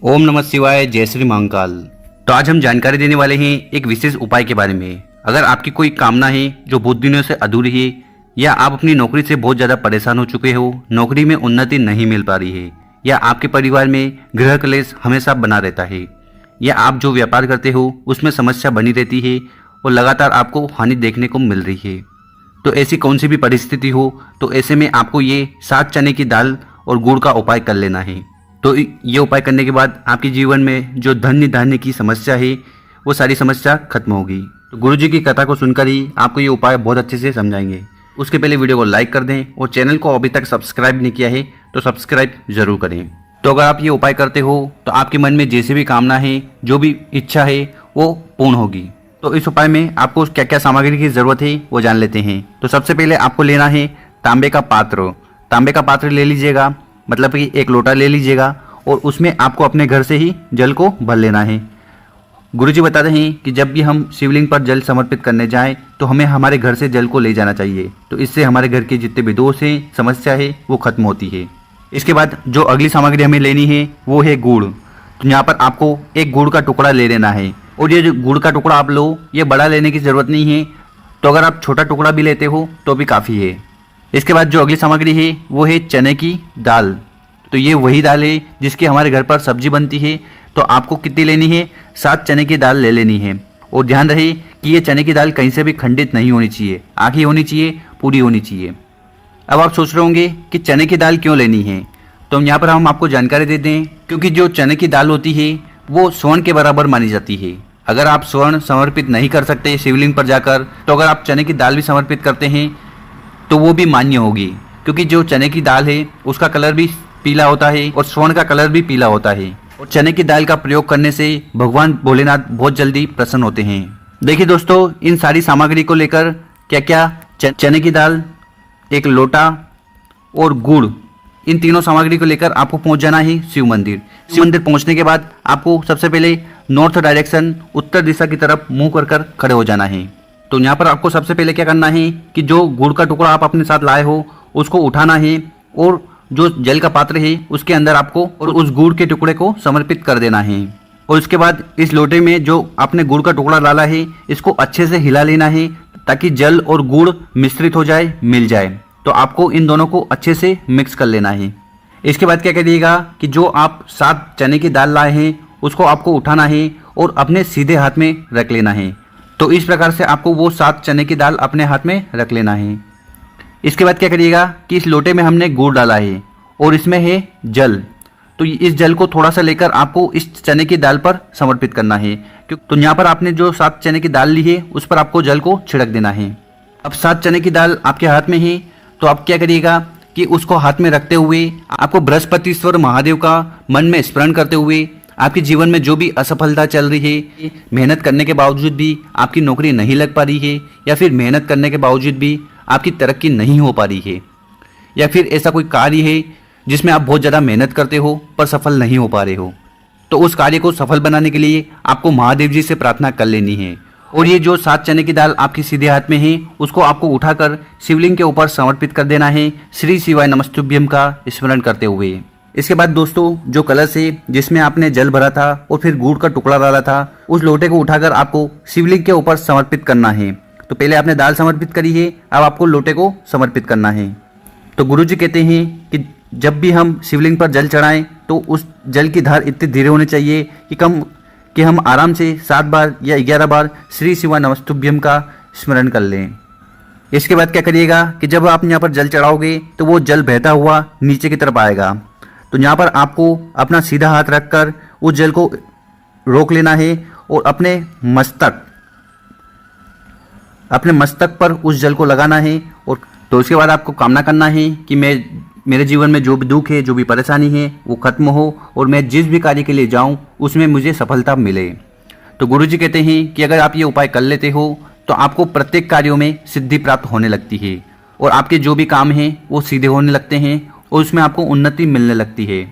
ओम नमः शिवाय, जय श्री महाकाल। तो आज हम जानकारी देने वाले हैं एक विशेष उपाय के बारे में। अगर आपकी कोई कामना है जो बहुत दिनों से अधूरी है, या आप अपनी नौकरी से बहुत ज़्यादा परेशान हो चुके हो, नौकरी में उन्नति नहीं मिल पा रही है, या आपके परिवार में गृह क्लेश हमेशा बना रहता है, या आप जो व्यापार करते हो उसमें समस्या बनी रहती है और लगातार आपको हानि देखने को मिल रही है, तो ऐसी कौन सी भी परिस्थिति हो तो ऐसे में आपको ये 7 चने की दाल और गुड़ का उपाय कर लेना है। तो ये उपाय करने के बाद आपके जीवन में जो धन्य धान्य की समस्या है वो सारी समस्या खत्म होगी। तो गुरुजी की कथा को सुनकर ही आपको ये उपाय बहुत अच्छे से समझाएंगे। उसके पहले वीडियो को लाइक कर दें और चैनल को अभी तक सब्सक्राइब नहीं किया है तो सब्सक्राइब जरूर करें। तो अगर आप ये उपाय करते हो तो आपके मन में जैसी भी कामना है, जो भी इच्छा है वो पूर्ण होगी। तो इस उपाय में आपको क्या क्या सामग्री की जरूरत है वो जान लेते हैं। तो सबसे पहले आपको लेना है तांबे का पात्र। तांबे का पात्र ले लीजिएगा, मतलब कि 1 लोटा ले लीजिएगा, और उसमें आपको अपने घर से ही जल को भर लेना है। गुरुजी बताते हैं कि जब भी हम शिवलिंग पर जल समर्पित करने जाएं तो हमें हमारे घर से जल को ले जाना चाहिए। तो इससे हमारे घर के जितने भी दोष हैं, समस्या है, वो खत्म होती है। इसके बाद जो अगली सामग्री हमें लेनी है वो है गुड़। तो यहाँ पर आपको एक गुड़ का टुकड़ा ले लेना है, और ये जो गुड़ का टुकड़ा आप लो, ये बड़ा लेने की ज़रूरत नहीं है। तो अगर आप छोटा टुकड़ा भी लेते हो तो भी काफ़ी है। इसके बाद जो अगली सामग्री है वो है चने की दाल। तो ये वही दाल है जिसकी हमारे घर पर सब्जी बनती है। तो आपको कितनी लेनी है? 7 चने की दाल ले लेनी है। और ध्यान रहे कि ये चने की दाल कहीं से भी खंडित नहीं होनी चाहिए, आखी होनी चाहिए, पूरी होनी चाहिए। अब आप सोच रहे होंगे कि चने की दाल क्यों लेनी है। तो यहाँ पर हम आपको जानकारी दे दें, क्योंकि जो चने की दाल होती है वो स्वर्ण के बराबर मानी जाती है। अगर आप स्वर्ण समर्पित नहीं कर सकते शिवलिंग पर जाकर, तो अगर आप चने की दाल भी समर्पित करते हैं तो वो भी मान्य होगी, क्योंकि जो चने की दाल है उसका कलर भी पीला होता है और स्वर्ण का कलर भी पीला होता है। और चने की दाल का प्रयोग करने से भगवान भोलेनाथ बहुत जल्दी प्रसन्न होते हैं। देखिए दोस्तों, इन सारी सामग्री को लेकर क्या क्या चने की दाल, 1 लोटा और गुड़, इन तीनों सामग्री को लेकर आपको पहुंच जाना है शिव मंदिर। शिव मंदिर पहुंचने के बाद आपको सबसे पहले नॉर्थ डायरेक्शन, उत्तर दिशा की तरफ मुंह कर खड़े हो जाना है। तो यहाँ पर आपको सबसे पहले क्या करना है कि जो गुड़ का टुकड़ा आप अपने साथ लाए हो उसको उठाना है, और जो जल का पात्र है उसके अंदर आपको और उस गुड़ के टुकड़े को समर्पित कर देना है। और उसके बाद इस लोटे में जो आपने गुड़ का टुकड़ा डाला है इसको अच्छे से हिला लेना है, ताकि जल और गुड़ मिश्रित हो जाए, मिल जाए। तो आपको इन दोनों को अच्छे से मिक्स कर लेना है। इसके बाद क्या करिएगा कि जो आप 7 चने की दाल लाए हैं उसको आपको उठाना है और अपने सीधे हाथ में रख लेना है। तो इस प्रकार से आपको वो 7 चने की दाल अपने हाथ में रख लेना है। इसके बाद क्या करिएगा कि इस लोटे में हमने गुड़ डाला है और इसमें है जल। तो इस जल को थोड़ा सा लेकर आपको इस चने की दाल पर समर्पित करना है। तो यहाँ पर आपने जो 7 चने की दाल ली है उस पर आपको जल को छिड़क देना है। अब 7 चने की दाल आपके हाथ में है, तो आप क्या करिएगा कि उसको हाथ में रखते हुए आपको बृहस्पतिश्वर महादेव का मन में स्मरण करते हुए आपके जीवन में जो भी असफलता चल रही है, मेहनत करने के बावजूद भी आपकी नौकरी नहीं लग पा रही है, या फिर मेहनत करने के बावजूद भी आपकी तरक्की नहीं हो पा रही है, या फिर ऐसा कोई कार्य है जिसमें आप बहुत ज़्यादा मेहनत करते हो पर सफल नहीं हो पा रहे हो, तो उस कार्य को सफल बनाने के लिए आपको महादेव जी से प्रार्थना कर लेनी है। और ये जो 7 चने की दाल आपके सीधे हाथ में है उसको आपको उठाकर शिवलिंग के ऊपर समर्पित कर देना है, श्री शिवाय नमस्तुभ्यम का स्मरण करते हुए। इसके बाद दोस्तों, जो कलश है जिसमें आपने जल भरा था और फिर गुड़ का टुकड़ा डाला था, उस लोटे को उठाकर आपको शिवलिंग के ऊपर समर्पित करना है। तो पहले आपने दाल समर्पित करी है, अब आपको लोटे को समर्पित करना है। तो गुरुजी कहते हैं कि जब भी हम शिवलिंग पर जल चढ़ाएं तो उस जल की धार इतनी धीरे होनी चाहिए कि हम आराम से 7 बार या 11 बार श्री शिवाय नमस्तुभ्यम का स्मरण कर लें। इसके बाद क्या करिएगा कि जब आप यहाँ पर जल चढ़ाओगे तो वो जल बहता हुआ नीचे की तरफ आएगा। तो यहाँ पर आपको अपना सीधा हाथ रखकर उस जल को रोक लेना है और अपने मस्तक पर उस जल को लगाना है। और तो उसके बाद आपको कामना करना है कि मेरे जीवन में जो भी दुख है, जो भी परेशानी है वो खत्म हो, और मैं जिस भी कार्य के लिए जाऊं उसमें मुझे सफलता मिले। तो गुरुजी कहते हैं कि अगर आप ये उपाय कर लेते हो तो आपको प्रत्येक कार्यों में सिद्धि प्राप्त होने लगती है, और आपके जो भी काम हैं वो सीधे होने लगते हैं, और उसमें आपको उन्नति मिलने लगती है।